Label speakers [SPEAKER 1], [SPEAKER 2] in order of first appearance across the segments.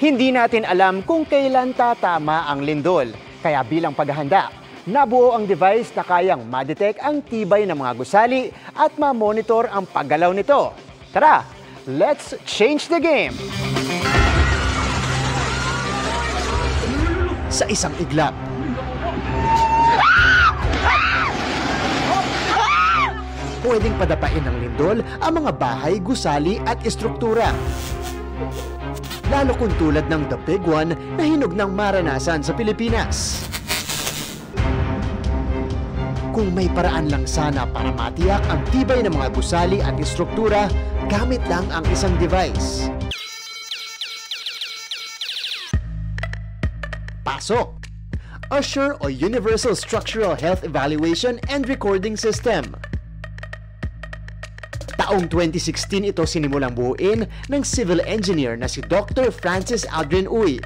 [SPEAKER 1] Hindi natin alam kung kailan tatama ang lindol. Kaya bilang paghahanda, nabuo ang device na kayang ma-detect ang tibay ng mga gusali at ma-monitor ang paggalaw nito. Tara, let's change the game! Sa isang iglap, pwedeng padapain ng lindol ang mga bahay, gusali at estruktura. Lalo kung tulad ng The Big One na hinog ng maranasan sa Pilipinas. Kung may paraan lang sana para matiyak ang tibay ng mga gusali at estruktura, gamit lang ang isang device. Pasok! Usher o Universal Structural Health Evaluation and Recording System. Taong 2016 ito sinimulang buuin ng civil engineer na si Dr. Francis Aldrin Uy,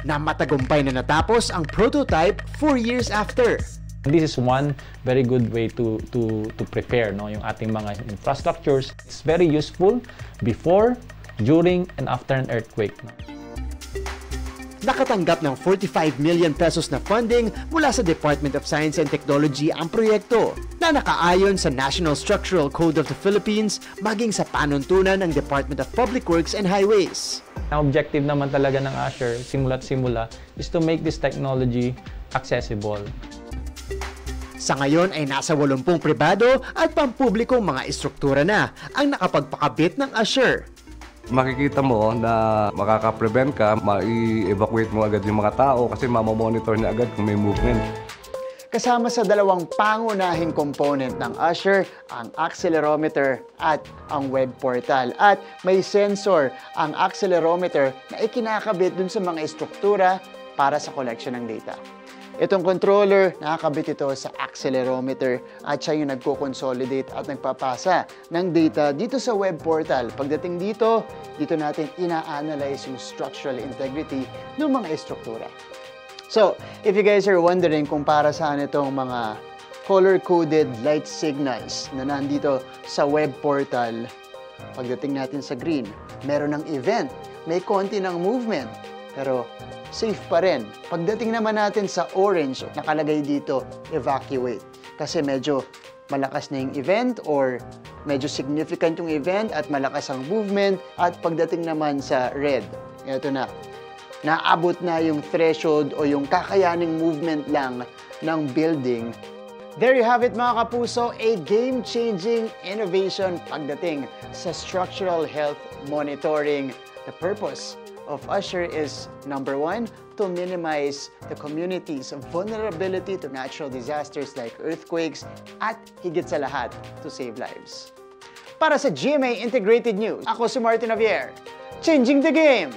[SPEAKER 1] na matagumpay na natapos ang prototype 4 years after.
[SPEAKER 2] This is one very good way to prepare yung ating mga infrastructures. It's very useful before, during, and after an earthquake.
[SPEAKER 1] Nakatanggap ng 45 million pesos na funding mula sa Department of Science and Technology ang proyekto na nakaayon sa National Structural Code of the Philippines maging sa panuntunan ng Department of Public Works and Highways.
[SPEAKER 2] Ang objective naman talaga ng Usher, simula't simula, is to make this technology accessible.
[SPEAKER 1] Sa ngayon ay nasa 80 pribado at pampublikong mga estruktura na ang nakapagpakabit ng Usher.
[SPEAKER 3] Makikita mo na makaka-prevent ka, ma-evacuate mo agad yung mga tao kasi mamamonitor niya agad kung may movement.
[SPEAKER 1] Kasama sa dalawang pangunahing component ng Usher, ang accelerometer at ang web portal. At may sensor ang accelerometer na ikinakabit dun sa mga estruktura para sa collection ng data. Itong controller, nakakabit ito sa accelerometer at siya yung nagko-consolidate at nagpapasa ng data dito sa web portal. Pagdating dito, dito natin ina-analyze yung structural integrity ng mga estruktura. So, if you guys are wondering kung para saan itong mga color-coded light signals na nandito sa web portal, pagdating natin sa green, meron ng event, may konti ng movement, pero safe pa rin. Pagdating naman natin sa orange, nakalagay dito, evacuate. Kasi medyo malakas na yung event or medyo significant yung event at malakas ang movement. At pagdating naman sa red, ito na, naabot na yung threshold o yung kakayaning movement lang ng building. There you have it mga kapuso, a game-changing innovation pagdating sa structural health monitoring. The purpose of Usher is, number one, to minimize the community's vulnerability to natural disasters like earthquakes at higit sa lahat, to save lives. Para sa GMA Integrated News, ako si Martin Javier, changing the game!